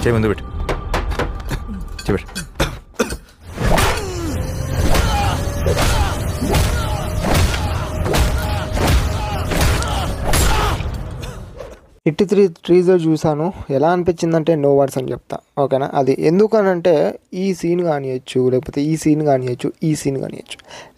చేయి ముందు పెట్టు. చెప్పు. హిట్ 3 టీజర్ చూసాను. ఎలా అనిపించిందంటే నో వర్డ్స్ అని చెప్తా, ఓకేనా. అది ఎందుకనంటే ఈ సీన్ కానియచ్చు, లేకపోతే ఈ సీన్ కానియచ్చు, ఈ సీన్ కానియచ్చు,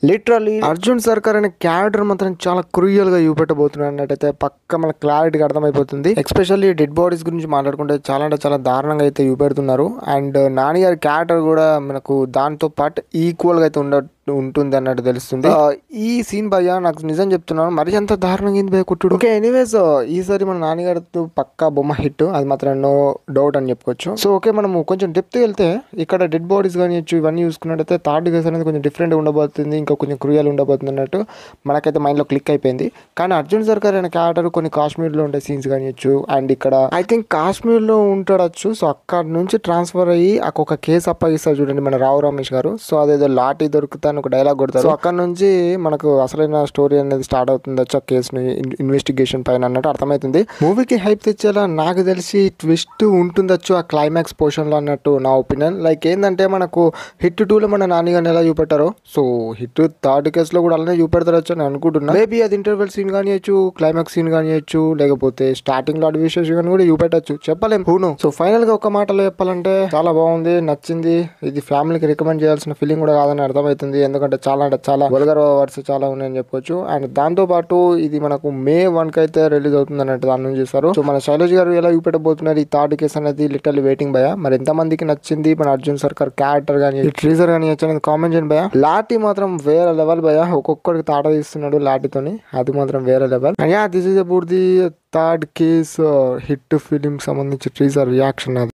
లిటరల్లీ అర్జున్ సర్కార్ అనే క్యారెక్టర్ మాత్రం చాలా క్రూయల్గా చూపెట్టబోతున్నాడు అన్నట్టయితే పక్క మనకు క్లారిటీగా అర్థమైపోతుంది. ఎస్పెషల్లీ డెడ్ బాడీస్ గురించి మాట్లాడుకుంటే చాలా అంటే చాలా దారుణంగా అయితే చూపెడుతున్నారు. అండ్ నాని గారి క్యారెక్టర్ కూడా మనకు దాంతో పాటు ఈక్వల్గా అయితే ఉంటుంది అన్నట్టు తెలుస్తుంది. ఈ సీన్ భయ్యా నాకు నిజం చెప్తున్నాను, మరి అంత దారుణంగా ఏంది భయ్య కొట్టుడు. ఓకే, ఎనీవేస్ ఈసారి మన నాన్నగారితో పక్కా బొమ్మ హిట్, అది మాత్రం నో డౌట్ అని చెప్పుకోవచ్చు. సో ఓకే, మనము కొంచెం డెప్త్ వెళ్తే ఇక్కడ డెడ్ బాడీస్ కానివచ్చు ఇవన్నీ చూసుకున్నట్టయితే థర్డ్ కేసు అనేది కొంచెం డిఫరెంట్ ఉండబోతుంది, ఇంకా కొంచెం క్రూయల్ ఉండబోతుంది అన్నట్టు మనకైతే మైండ్లో క్లిక్ అయిపోయింది. కానీ అర్జున్ సర్కార్ అనే క్యారెక్టర్ కొన్ని కాశ్మీర్లో ఉండే సీన్స్ కానివచ్చు, అండ్ ఇక్కడ ఐ థింక్ కాశ్మీర్లో ఉంటాడచ్చు. సో అక్కడ నుంచి ట్రాన్స్ఫర్ అయ్యి ఒక కేసు అప్పగిస్తారు చూడండి మన రావు రమేష్ గారు. సో అదేదో లాఠీ దొరుకుతాను ఒక డైలాగ్ కొడతారు. సో అక్కడ నుంచి మనకు అసలైన స్టోరీ అనేది స్టార్ట్ అవుతుంది ఆ కేసుని ఇన్వెస్టిగేషన్ పైన అన్నట్టు అర్థమవుతుంది. మూవీకి హైప్ తెచ్చేలా నాకు తెలిసి ట్విస్ట్ ఉంటుందచ్చు ఆ క్లైమాక్స్ పోర్షన్ లో అన్నట్టు నా ఒపీనియన్. లైక్ ఏంటంటే మనకు హిట్ 2లో మన నాని గారిని ఎలా చూపెట్టారో, సో హిట్ థర్డ్ కేసులో కూడా అలానే చూపెడతారచ్చు అని అనుకుంటున్నా. మేబీ అది ఇంటర్వెల్ సీన్ కానియచ్చు, క్లైమాక్స్ సీన్ కానియచ్చు, లేకపోతే స్టార్టింగ్ లో అడ్విషేషన్ కానీ కూడా చూపెట్టచ్చు, చెప్పలేం. హూను. సో ఫైనల్ గా ఒక మాటలో చెప్పాలంటే చాలా బాగుంది, నచ్చింది. ఇది ఫ్యామిలీకి రికమెండ్ చేయాల్సిన ఫిలిం కూడా కాదని అర్థమవుతుంది. ఎందుకంటే చాలా అంటే చాలా వల్గర్ వర్డ్స్ చాలా ఉన్నాయని చెప్పుకోవచ్చు. అండ్ దాంతో పాటు ఇది మనకు May 1 కి అయితే రిలీజ్ అవుతుంది అన్నట్టు దాని నుంచి చూస్తారు. సో మన శైలజ్ గారు ఎలా చూపెట్టబోతున్నారు ఈ థర్డ్ కేసు అనేది లిటరల్లీ వెయిటింగ్ భయ. మరి ఎంత మందికి నచ్చింది మన అర్జున్ సర్కార్ క్యారెక్టర్ కానీ ట్రీజర్ కానీ అనేది కామెంట్ చేయండి భయ. లాఠీ మాత్రం వేరే లెవెల్ భయ, ఒక్కొక్కడికి తాట తీస్తున్నాడు లాఠీతోని, అది మాత్రం వేరే level. This is about the third case hit film సంబంధించి ట్రీజర్ రియాక్షన్. అది